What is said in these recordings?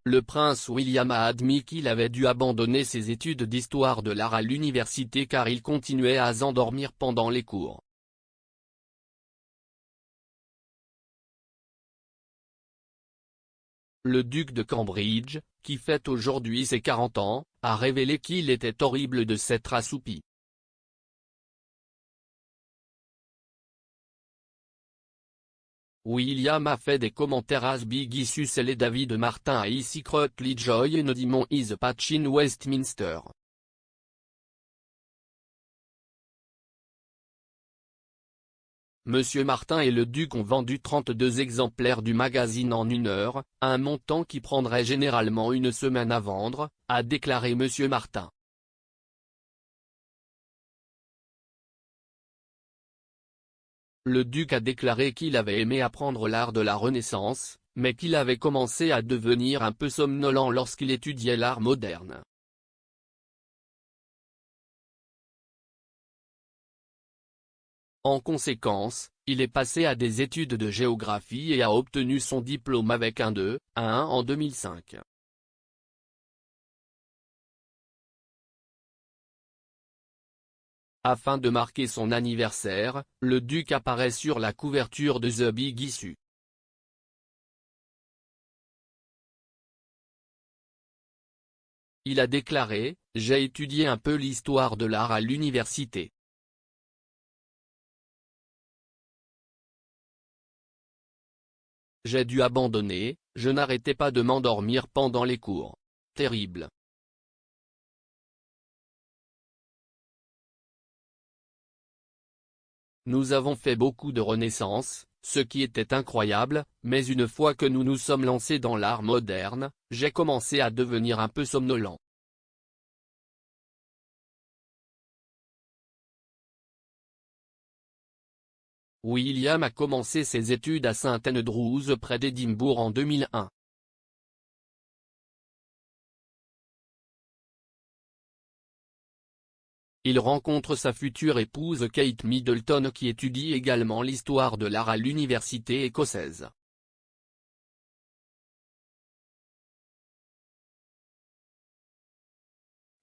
le prince William a admis qu'il avait dû abandonner ses études d'histoire de l'art à l'université car il continuait à s'endormir pendant les cours. Le duc de Cambridge, qui fête aujourd'hui ses 40 ans, a révélé qu'il était horrible de s'être assoupi. William a fait des commentaires as big issues et les David Martin a ici secretly joy and demon is patch in Westminster. Monsieur Martin et le duc ont vendu 32 exemplaires du magazine en 1 heure, un montant qui prendrait généralement 1 semaine à vendre, a déclaré Monsieur Martin. Le duc a déclaré qu'il avait aimé apprendre l'art de la Renaissance, mais qu'il avait commencé à devenir un peu somnolent lorsqu'il étudiait l'art moderne. En conséquence, il est passé à des études de géographie et a obtenu son diplôme avec un 2, un 1 en 2005. Afin de marquer son anniversaire, le duc apparaît sur la couverture de The Big Issue. Il a déclaré « J'ai étudié un peu l'histoire de l'art à l'université. J'ai dû abandonner, je n'arrêtais pas de m'endormir pendant les cours. Terrible. » Nous avons fait beaucoup de renaissance, ce qui était incroyable, mais une fois que nous nous sommes lancés dans l'art moderne, j'ai commencé à devenir un peu somnolent. William a commencé ses études à St Andrews près d'Édimbourg en 2001. Il rencontre sa future épouse Kate Middleton qui étudie également l'histoire de l'art à l'université écossaise.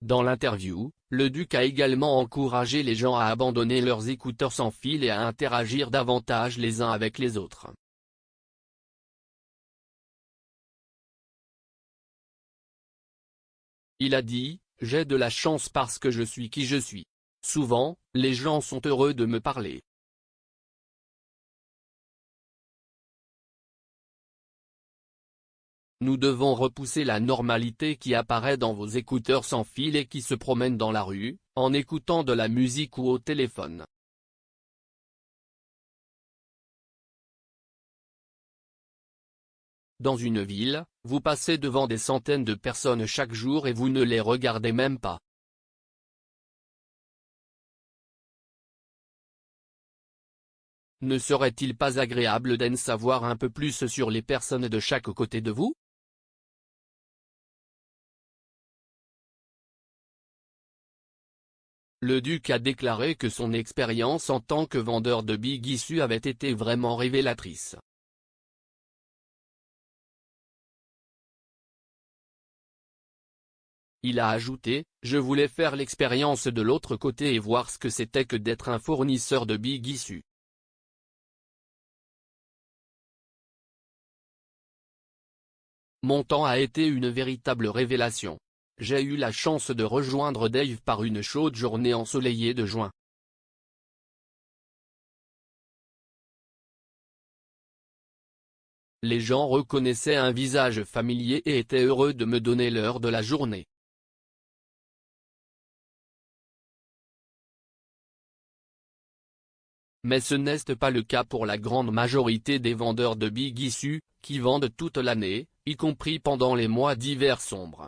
Dans l'interview, le duc a également encouragé les gens à abandonner leurs écouteurs sans fil et à interagir davantage les uns avec les autres. Il a dit « J'ai de la chance parce que je suis qui je suis. Souvent, les gens sont heureux de me parler. Nous devons repousser la normalité qui apparaît dans vos écouteurs sans fil et qui se promènent dans la rue, en écoutant de la musique ou au téléphone. » Dans une ville, vous passez devant des centaines de personnes chaque jour et vous ne les regardez même pas. Ne serait-il pas agréable d'en savoir un peu plus sur les personnes de chaque côté de vous? Le duc a déclaré que son expérience en tant que vendeur de Big Issue avait été vraiment révélatrice. Il a ajouté « Je voulais faire l'expérience de l'autre côté et voir ce que c'était que d'être un fournisseur de Big Issue. Mon temps a été une véritable révélation. J'ai eu la chance de rejoindre Dave par une chaude journée ensoleillée de juin. Les gens reconnaissaient un visage familier et étaient heureux de me donner l'heure de la journée. Mais ce n'est pas le cas pour la grande majorité des vendeurs de Big Issue, qui vendent toute l'année, y compris pendant les mois d'hiver sombres.